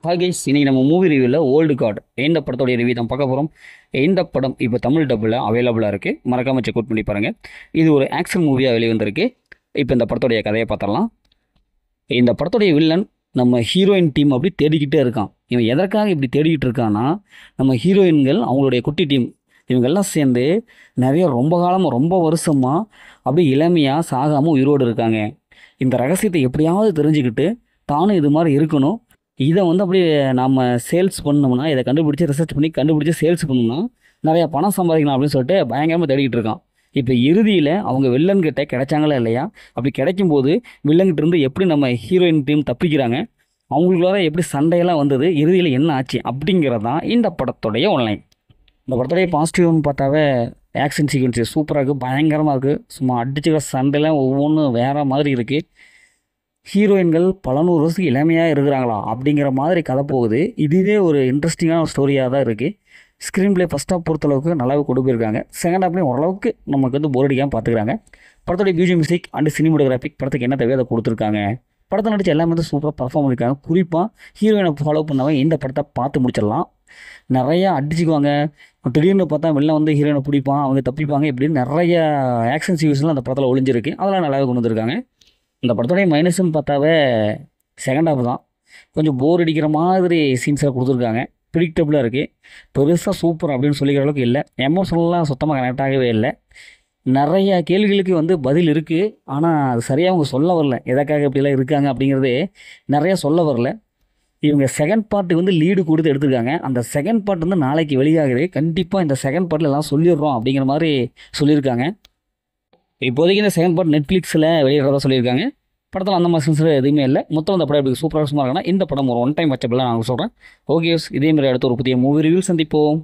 Hi guys, இன்னைக்கு நம்ம movie ரிவ்யூவில் ஓல்டு கார்டு இந்த படத்தோடைய ரிவ்யூ தான் பார்க்க போகிறோம். இந்த படம் இப்போ தமிழ் டப்பில் அவைலபிளாக இருக்குது. மறக்காமல் செக் அவுட் பண்ணி பாருங்கள். இது ஒரு ஆக்ஷன் மூவியாக வெளிவந்திருக்கு. இப்போ இந்த படத்தோடைய கதையை பார்த்துடலாம். இந்த படத்தோடைய வில்லன் நம்ம ஹீரோயின் டீம் அப்படி தேடிக்கிட்டே இருக்கான். இவன் எதற்காக இப்படி தேடிக்கிட்டு இருக்கான்னா, நம்ம ஹீரோயின்கள் அவங்களுடைய குட்டி டீம் இவங்கெல்லாம் சேர்ந்து நிறைய ரொம்ப காலமாக ரொம்ப வருஷமாக அப்படியே இளமையாக சாகாமல் உயிரோடு இருக்காங்க. இந்த ரகசியத்தை எப்படியாவது தெரிஞ்சுக்கிட்டு தானும் இது மாதிரி இருக்கணும். இதை வந்து அப்படியே நம்ம சேல்ஸ் பண்ணோம்னா, இதை கண்டுபிடிச்சி ரிசர்ச் பண்ணி கண்டுபிடிச்சி சேல்ஸ் பண்ணோம்னா நிறையா பணம் சம்பாதிக்கலாம் அப்படின்னு சொல்லிட்டு பயங்கரமாக தேடிக்கிட்டு இருக்கான். இப்போ இறுதியில் அவங்க வில்லன்கிட்ட கிடைச்சாங்களா இல்லையா? அப்படி கிடைக்கும்போது வில்லன்கிட்ட இருந்து எப்படி நம்ம ஹீரோயின் டீம் தப்பிக்கிறாங்க, அவங்களுக்குள்ளார எப்படி சண்டையெல்லாம் வந்தது, இறுதியில் என்ன ஆச்சு அப்படிங்கிறது தான் இந்த படத்துடைய ஒன்லைன். இந்த படத்துடைய பாசிட்டிவ்னு பார்த்தாவே ஆக்ஷன் சீக்வன்ஸு சூப்பராக இருக்குது, பயங்கரமாக இருக்குது. சும்மா அடிச்சுக்கிற சண்டைலாம் ஒவ்வொன்றும் வேறு மாதிரி இருக்குது. ஹீரோயின்கள் பல நூறு வருஷத்துக்கு இளமையாக இருக்கிறாங்களா அப்படிங்கிற மாதிரி கதை போகுது. இதுவே ஒரு இன்ட்ரெஸ்டிங்கான ஒரு ஸ்டோரியாக தான் இருக்குது. ஸ்க்ரீன் பிளே ஃபஸ்ட் ஹாஃப் பொறுத்தளவுக்கு நல்லாவே கொண்டு போயிருக்காங்க. செகண்ட் ஹாஃப்லேயும் ஓரளவுக்கு நமக்கு வந்து போர் அடிக்காமல் பார்த்துக்கிறாங்க. படத்துடைய மியூசிக் மியூசிக் அண்ட் சினிமோட்டோகிராஃபிக் படத்துக்கு என்ன தேவையோ அதை கொடுத்துருக்காங்க. படத்தை நடிச்சு எல்லாமே வந்து சூப்பராக பர்ஃபார்ம் பண்ணியிருக்காங்க. குறிப்பாக ஹீரோயினை ஃபாலோ பண்ணவங்க இந்த படத்தை பார்த்து முடிச்சிடலாம். நிறையா அடிச்சுக்குவாங்க. திடீர்னு பார்த்தா வெளில வந்து ஹீரோயினை பிடிப்பான், அவங்க தப்பிப்பாங்க. இப்படின்னு நிறைய ஆக்ஷன் சீக்வன்ஸ்லாம் அந்த படத்தில் ஒளிஞ்சிருக்கு. அதெல்லாம் நல்லாவே கொண்டு வந்திருக்காங்க. இந்த படத்தோடைய மைனஸ்ன்னு பார்த்தாவே செகண்ட் ஹாஃப் தான். கொஞ்சம் போர் அடிக்கிற மாதிரி சீன்ஸாக கொடுத்துருக்காங்க. ப்ரிடிக்டபுளாக இருக்குது. பெருசாக சூப்பர் அப்படின்னு சொல்லிக்கிற அளவுக்கு இல்லை. எமோஷனல்லாம் சுத்தமாக கனெக்ட் ஆகவே இல்லை. நிறைய கேள்விகளுக்கு வந்து பதில் இருக்குது, ஆனால் அது சரியாக அவங்க சொல்ல வரல. எதற்காக இப்படிலாம் இருக்காங்க அப்படிங்கிறது நிறையா சொல்ல வரல. இவங்க செகண்ட் பார்ட்டுக்கு வந்து லீடு கொடுத்து எடுத்துருக்காங்க. அந்த செகண்ட் பார்ட் வந்து நாளைக்கு வெளியாகுது. கண்டிப்பாக இந்த செகண்ட் பார்ட்டில் எல்லாம் சொல்லிடுறோம் அப்படிங்கிற மாதிரி சொல்லியிருக்காங்க. இப்போதைக்கு இந்த செகண்ட் பார்ட் நெட்ஃப்ளிக்ஸில் வெளியிடுறதா சொல்லியிருக்காங்க. படத்தில் அந்த மாதிரி சென்சர் எதுவுமே இல்லை. மொத்தம் அந்த படம் எப்படி சூப்பராக இருக்குன்னா இந்த படம் ஒரு ஒன் டைம் வச்சப்பெல்லாம் நான் சொல்கிறேன். ஓகே, இதேமாதிரி அடுத்த ஒரு புதிய மூவி ரிவ்யூ சந்திப்போம்.